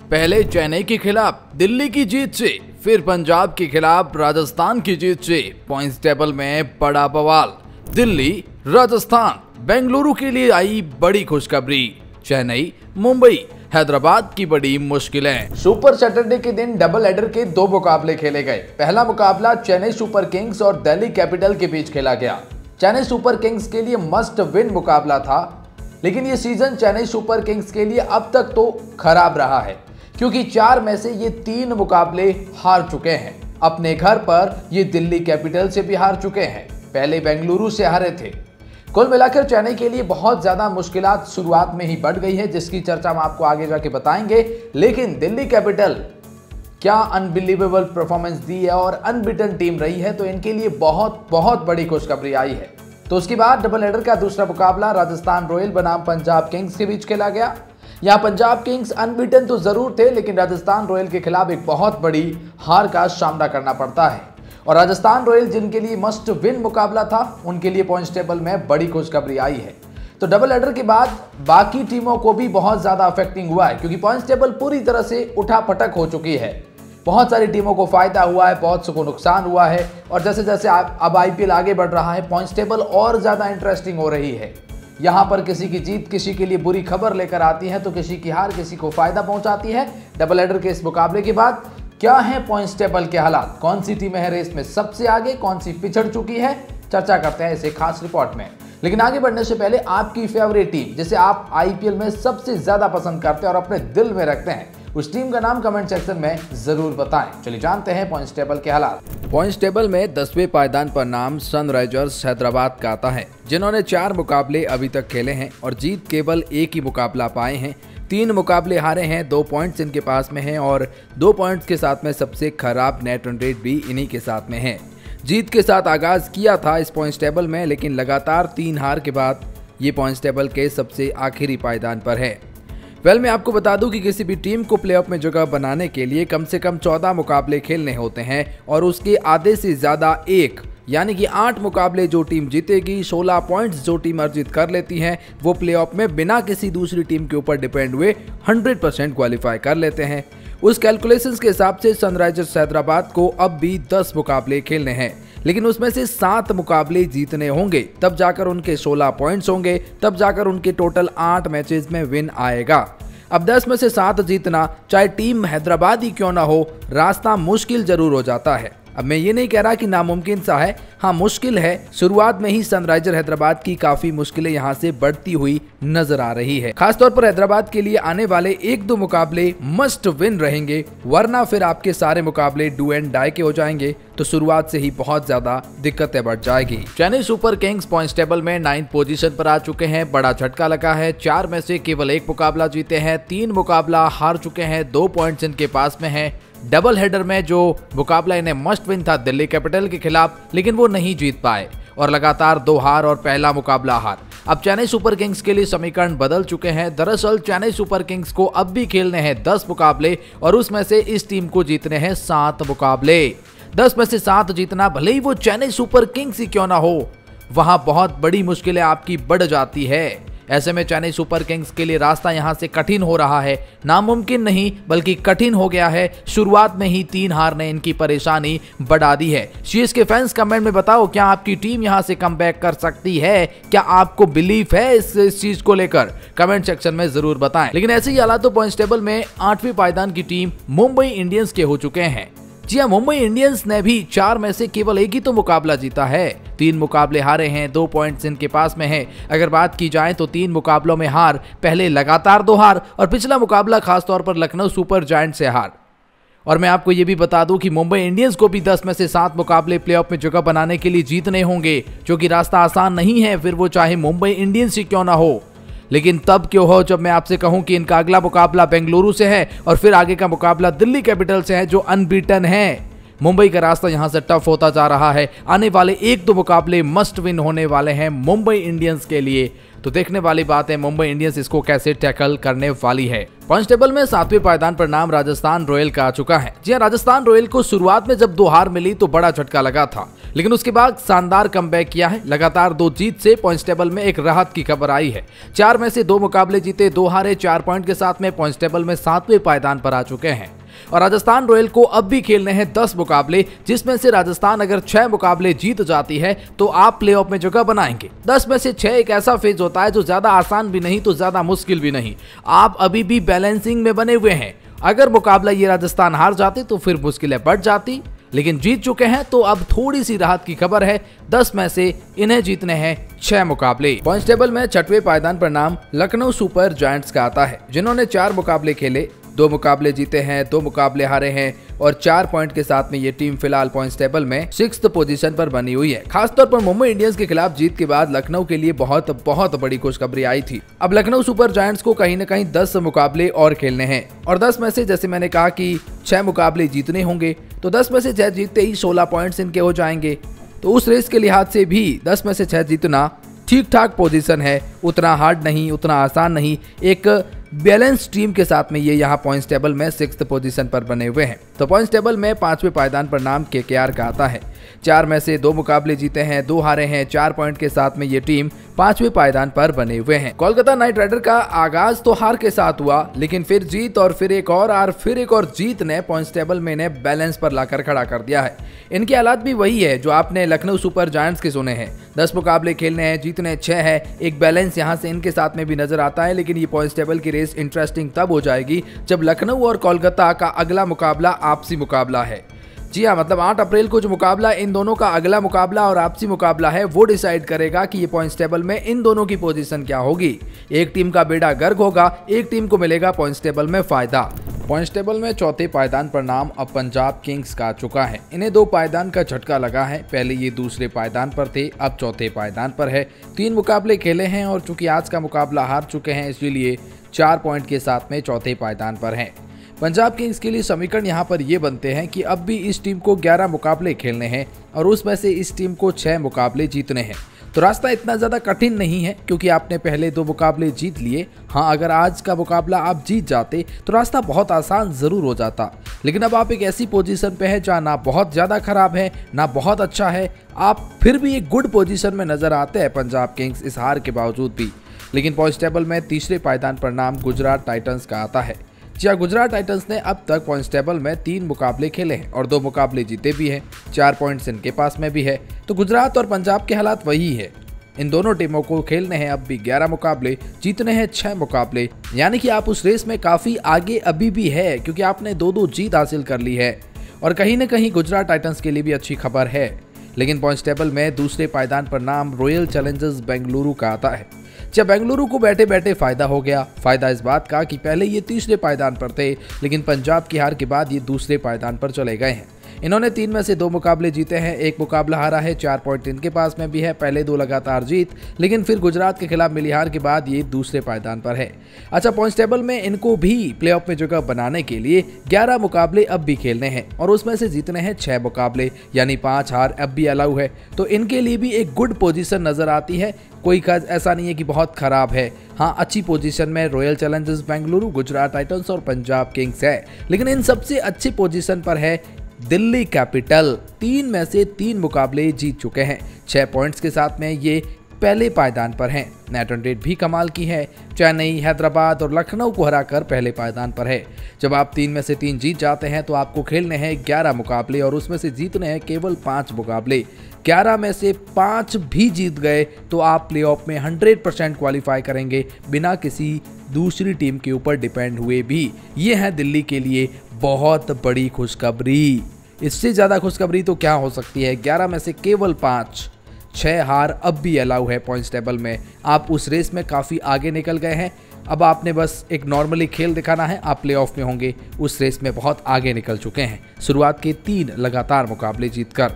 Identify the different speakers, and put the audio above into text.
Speaker 1: पहले चेन्नई के खिलाफ दिल्ली की जीत से, फिर पंजाब के खिलाफ राजस्थान की जीत से पॉइंट्स टेबल में बड़ा बवाल। दिल्ली, राजस्थान, बेंगलुरु के लिए आई बड़ी खुशखबरी। चेन्नई, मुंबई, हैदराबाद की बड़ी मुश्किलें। सुपर सैटरडे के दिन डबल हेडर के दो मुकाबले खेले गए। पहला मुकाबला चेन्नई सुपर किंग्स और दिल्ली कैपिटल के बीच खेला गया। चेन्नई सुपर किंग्स के लिए मस्ट विन मुकाबला था, लेकिन ये सीजन चेन्नई सुपर किंग्स के लिए अब तक तो खराब रहा है, क्योंकि 4 में से ये 3 मुकाबले हार चुके हैं। अपने घर पर ये दिल्ली कैपिटल से भी हार चुके हैं, पहले बेंगलुरु से हारे थे। कुल मिलाकर चेन्नई के लिए बहुत ज्यादा मुश्किलात शुरुआत में ही बढ़ गई है, जिसकी चर्चा हम आपको आगे जाके बताएंगे। लेकिन दिल्ली कैपिटल क्या अनबिलीवेबल परफॉर्मेंस दी है और अनबीटन टीम रही है, तो इनके लिए बहुत बहुत बड़ी खुशखबरी आई है। तो उसके बाद डबल हेडर का दूसरा मुकाबला राजस्थान रॉयल बनाम पंजाब किंग्स के बीच खेला गया। यहाँ पंजाब किंग्स अनबीटन तो जरूर थे, लेकिन राजस्थान रॉयल के खिलाफ एक बहुत बड़ी हार का सामना करना पड़ता है। और राजस्थान रॉयल जिनके लिए मस्ट विन मुकाबला था, उनके लिए पॉइंट्स टेबल में बड़ी खुशखबरी आई है। तो डबल हेडर के बाद बाकी टीमों को भी बहुत ज्यादा अफेक्टिंग हुआ है, क्योंकि पॉइंट्स टेबल पूरी तरह से उठापटक हो चुकी है। बहुत सारी टीमों को फायदा हुआ है, बहुत से को नुकसान हुआ है। और जैसे जैसे अब आईपीएल आगे बढ़ रहा है, पॉइंट्स टेबल और ज्यादा इंटरेस्टिंग हो रही है। यहाँ पर किसी की जीत किसी के लिए बुरी खबर लेकर आती है, तो किसी की हार किसी को फायदा पहुंचाती है। डबल हेडर के इस मुकाबले के बाद क्या है पॉइंट्स टेबल के हालात, कौन सी टीमें है रेस में सबसे आगे, कौन सी पिछड़ चुकी है, चर्चा करते हैं इसे खास रिपोर्ट में। लेकिन आगे बढ़ने से पहले आपकी फेवरेट टीम, जिसे आप आईपीएल में सबसे ज्यादा पसंद करते हैं और अपने दिल में रखते हैं, उस टीम का नाम कमेंट सेक्शन में जरूर बताएं। चलिए जानते हैं पॉइंट्स टेबल के हालात।
Speaker 2: पॉइंट्स टेबल में 10वें पायदान पर नाम सनराइजर्स हैदराबाद का आता है, जिन्होंने 4 मुकाबले अभी तक खेले हैं और जीत केवल एक ही मुकाबला पाए हैं। 3 मुकाबले हारे हैं, 2 पॉइंट्स इनके पास में हैं और 2 पॉइंट्स के साथ में सबसे खराब नेट रन रेट भी इन्हीं के साथ में है। जीत के साथ आगाज किया था इस पॉइंट्स टेबल में, लेकिन लगातार 3 हार के बाद ये पॉइंट्स टेबल के सबसे आखिरी पायदान पर है। मैं आपको बता दूं कि किसी भी टीम को प्लेऑफ में जगह बनाने के लिए कम से कम 14 मुकाबले खेलने होते हैं और उसके आधे से ज्यादा 1 यानी कि 8 मुकाबले जो टीम जीतेगी, 16 पॉइंट्स जो टीम अर्जित कर लेती है, वो प्लेऑफ में बिना किसी दूसरी टीम के ऊपर डिपेंड हुए 100% क्वालिफाई कर लेते हैं। उस कैलकुलेशंस के हिसाब से सनराइजर्स हैदराबाद को अब भी 10 मुकाबले खेलने हैं, लेकिन उसमें से 7 मुकाबले जीतने होंगे, तब जाकर उनके 16 पॉइंट्स होंगे, तब जाकर उनके टोटल 8 मैचेस में विन आएगा। अब 10 में से 7 जीतना, चाहे टीम हैदराबाद ही क्यों ना हो, रास्ता मुश्किल जरूर हो जाता है। अब मैं ये नहीं कह रहा कि नामुमकिन सा है, हाँ मुश्किल है। शुरुआत में ही सनराइजर हैदराबाद की काफी मुश्किलें यहाँ से बढ़ती हुई नजर आ रही है। खासतौर पर हैदराबाद के लिए आने वाले 1-2 मुकाबले मस्ट विन रहेंगे, वरना फिर आपके सारे मुकाबले डू एंड डाई के हो जाएंगे, तो शुरुआत से ही बहुत ज्यादा दिक्कतें बढ़ जाएगी।
Speaker 1: Chennai super Kings points table में 9th पोजीशन पर आ चुके हैं। बड़ा झटका लगा है, 4 में से केवल 1 मुकाबला जीते हैं, 3 मुकाबला हार चुके हैं, 2 पॉइंट्स इनके पास में है। डबल हेडर में जो मुकाबला इन्हें मस्ट विन था दिल्ली कैपिटल के खिलाफ, लेकिन वो नहीं जीत पाए और लगातार 2 हार और पहला मुकाबला हार। अब चेन्नई सुपर किंग्स के लिए समीकरण बदल चुके हैं। दरअसल चेन्नई सुपर किंग्स को अब भी खेलने हैं 10 मुकाबले और उसमें से इस टीम को जीतने हैं 7 मुकाबले। 10 में से 7 जीतना, भले ही वो चेन्नई सुपर किंग्स ही क्यों ना हो, वहां बहुत बड़ी मुश्किलें आपकी बढ़ जाती है। ऐसे में चेन्नई सुपर किंग्स के लिए रास्ता यहां से कठिन हो रहा है, नामुमकिन नहीं बल्कि कठिन हो गया है। शुरुआत में ही 3 हार ने इनकी परेशानी बढ़ा दी है। सीएसके फैंस कमेंट में बताओ, क्या आपकी टीम यहां से कमबैक कर सकती है? क्या आपको बिलीफ है इस चीज को लेकर? कमेंट सेक्शन में जरूर बताएं। लेकिन ऐसे ही हालात तो पॉइंट्स टेबल में 8वें पायदान की टीम मुंबई इंडियंस के हो चुके हैं। जी हाँ, मुंबई इंडियंस ने भी 4 में से केवल 1 ही तो मुकाबला जीता है, 3 मुकाबले हारे हैं, 2 पॉइंट्स इनके पास में है। अगर बात की जाए तो 3 मुकाबलों में हार, पहले लगातार 2 हार और पिछला मुकाबला खासतौर पर लखनऊ सुपर जायंट से हार। और मैं आपको ये भी बता दूं कि मुंबई इंडियंस को भी 10 में से 7 मुकाबले प्लेऑफ में जगह बनाने के लिए जीतने होंगे, जो कि रास्ता आसान नहीं है, फिर वो चाहे मुंबई इंडियंस ही क्यों ना हो। लेकिन तब क्यों हो जब मैं आपसे कहूं कि इनका अगला मुकाबला बेंगलुरु से है और फिर आगे का मुकाबला दिल्ली कैपिटल से है, जो अनबीटन है। मुंबई का रास्ता यहां से टफ होता जा रहा है। आने वाले 1-2 मुकाबले मस्ट विन होने वाले हैं मुंबई इंडियंस के लिए। तो देखने वाली बात है मुंबई इंडियंस इसको कैसे टैकल करने वाली है। पॉइंट्स टेबल में 7वें पायदान पर नाम राजस्थान रॉयल का आ चुका है। जी हां, राजस्थान रॉयल को शुरुआत में जब 2 हार मिली तो बड़ा झटका लगा था, लेकिन उसके बाद शानदार कमबैक किया है। लगातार 2 जीत से पॉइंट्स टेबल में एक राहत की खबर आई है। 4 में से 2 मुकाबले जीते, 2 हारे, 4 पॉइंट के साथ में पॉइंट्स टेबल में 7वें पायदान पर आ चुके हैं। और राजस्थान रॉयल को अब भी खेलने हैं 10 मुकाबले, जिसमें से राजस्थान अगर 6 मुकाबले जीत जाती है तो आप प्लेऑफ में जगह बनाएंगे। 10 में से 6 एक ऐसा फेज होता है जो ज्यादा आसान भी नहीं तो ज्यादा मुश्किल भी नहीं। आप अभी भी बैलेंसिंग में बने हुए हैं। अगर मुकाबला ये राजस्थान हार जाते तो फिर मुश्किलें बढ़ जाती, लेकिन जीत चुके हैं तो अब थोड़ी सी राहत की खबर है। 10 में से इन्हें जीतने हैं 6 मुकाबले। पॉइंट्स टेबल में 6वें पायदान पर नाम लखनऊ सुपर जायंट्स का आता है, जिन्होंने 4 मुकाबले खेले, 2 मुकाबले जीते हैं, 2 मुकाबले हारे हैं और 4 पॉइंट के साथ में ये टीम फिलहाल पॉइंट्स टेबल में 6th पोजीशन पर बनी हुई है। खासतौर पर मुंबई इंडियंस के खिलाफ जीत के बाद लखनऊ के लिए बहुत बड़ी खुशखबरी आई थी। अब लखनऊ सुपर जायंट्स को कहीं न कहीं 10 मुकाबले और खेलने हैं और 10 में से जैसे मैंने कहा कि 6 मुकाबले जीतने होंगे, तो 10 में से 6 जीतते ही 16 पॉइंट्स इनके हो जाएंगे। तो उस रेस के लिहाज से भी 10 में से 6 जीतना ठीक ठाक पोजीशन है, उतना हार्ड नहीं, उतना आसान नहीं। एक बैलेंस टीम के साथ में ये यहाँ पॉइंट्स टेबल में 6th पोजीशन पर बने हुए हैं। तो पॉइंट्स टेबल में 5वें पायदान पर नाम केकेआर का आता है। 4 में से 2 मुकाबले जीते हैं, 2 हारे हैं, 4 पॉइंट के साथ में ये टीम 5वें पायदान पर बने हुए हैं। कोलकाता नाइट राइडर का आगाज तो हार के साथ हुआ, लेकिन फिर जीत और फिर एक और जीत ने पॉइंट्स टेबल में इन्हें बैलेंस पर लाकर खड़ा कर दिया है। इनके हालात भी वही है जो आपने लखनऊ सुपर जायंट्स के सुने हैं। 10 मुकाबले खेलने हैं, जीतने 6 है। एक बैलेंस यहाँ से इनके साथ में भी नजर आता है, लेकिन ये पॉइंट्स टेबल की रेस इंटरेस्टिंग तब हो जाएगी जब लखनऊ और कोलकाता का अगला मुकाबला आपसी मुकाबला है। जी हाँ, मतलब 8 अप्रैल को जो मुकाबला इन दोनों का अगला मुकाबला और आपसी मुकाबला है, वो डिसाइड करेगा कि ये पॉइंट्स टेबल में इन दोनों की पोजीशन क्या होगी। एक टीम का बेड़ा गर्क होगा, एक टीम को मिलेगा पॉइंट्स टेबल में फायदा। पॉइंट्स टेबल में 4थे पायदान पर नाम अब पंजाब किंग्स का आ चुका है। इन्हें 2 पायदान का झटका लगा है। पहले ये दूसरे पायदान पर थे, अब 4थे पायदान पर है। 3 मुकाबले खेले हैं और चूंकि आज का मुकाबला हार चुके हैं, इसलिए 4 पॉइंट के साथ में 4थे पायदान पर हैं। पंजाब किंग्स के लिए समीकरण यहाँ पर ये बनते हैं कि अब भी इस टीम को 11 मुकाबले खेलने हैं और उसमें से इस टीम को 6 मुकाबले जीतने हैं। तो रास्ता इतना ज़्यादा कठिन नहीं है, क्योंकि आपने पहले 2 मुकाबले जीत लिए। हाँ, अगर आज का मुकाबला आप जीत जाते तो रास्ता बहुत आसान ज़रूर हो जाता, लेकिन अब आप एक ऐसी पोजीशन पे है जहाँ ना बहुत ज़्यादा खराब है ना बहुत अच्छा है। आप फिर भी एक गुड पोजीशन में नज़र आते हैं पंजाब किंग्स इस हार के बावजूद भी। लेकिन पॉइंट्स टेबल में 3रे पायदान पर नाम गुजरात टाइटंस का आता है। जी हाँ, गुजरात टाइटंस ने अब तक पॉइंट्स टेबल में 3 मुकाबले खेले हैं और 2 मुकाबले जीते भी हैं। 4 पॉइंट्स इनके पास में भी है। तो गुजरात और पंजाब के हालात वही है। इन दोनों टीमों को खेलने हैं अब भी 11 मुकाबले, जीतने हैं 6 मुकाबले, यानी कि आप उस रेस में काफी आगे अभी भी है, क्योंकि आपने 2-2 जीत हासिल कर ली है। और कहीं न कहीं गुजरात टाइटंस के लिए भी अच्छी खबर है। लेकिन पॉइंट्स टेबल में दूसरे पायदान पर नाम रॉयल चैलेंजर्स बेंगलुरु का आता है। जब बेंगलुरु को बैठे बैठे फायदा हो गया। फायदा इस बात का कि पहले ये 3रे पायदान पर थे, लेकिन पंजाब की हार के बाद ये दूसरे पायदान पर चले गए हैं। इन्होंने 3 में से 2 मुकाबले जीते हैं, 1 मुकाबला हारा है, 4 पॉइंट इनके पास में भी है। पहले 2 लगातार जीत, लेकिन फिर गुजरात के खिलाफ मिली हार के बाद ये दूसरे पायदान पर है। अच्छा, पॉइंट्स टेबल में इनको भी प्लेऑफ में जगह बनाने के लिए 11 मुकाबले अब भी खेलने हैं और उसमें से जीतने हैं 6 मुकाबले, यानी 5 हार अब भी अलाउ है। तो इनके लिए भी एक गुड पोजीशन नजर आती है। कोई खास ऐसा नहीं है कि बहुत खराब है। हाँ, अच्छी पोजीशन में royal Challengers Bengaluru, Gujarat Titans और पंजाब किंग्स है। लेकिन इन सबसे अच्छी पोजीशन पर है दिल्ली कैपिटल। 3 में से 3 मुकाबले जीत चुके हैं। 6 पॉइंट्स के साथ में ये पहले पायदान पर हैं। नेट रन रेट भी कमाल की है। चेन्नई, हैदराबाद और लखनऊ को हराकर पहले पायदान पर है। जब आप 3 में से 3 जीत जाते हैं तो आपको खेलने हैं 11 मुकाबले और उसमें से जीतने हैं केवल 5 मुकाबले। 11 में से 5 भी जीत गए तो आप प्लेऑफ में 100% क्वालिफाई करेंगे, बिना किसी दूसरी टीम के ऊपर डिपेंड हुए भी। ये है दिल्ली के लिए बहुत बड़ी खुशखबरी। इससे ज़्यादा खुशखबरी तो क्या हो सकती है। 11 में से केवल 5, 6 हार अब भी अलाउ है पॉइंट्स टेबल में। आप उस रेस में काफ़ी आगे निकल गए हैं। अब आपने बस एक नॉर्मली खेल दिखाना है, आप प्लेऑफ में होंगे। उस रेस में बहुत आगे निकल चुके हैं, शुरुआत के 3 लगातार मुकाबले जीतकर।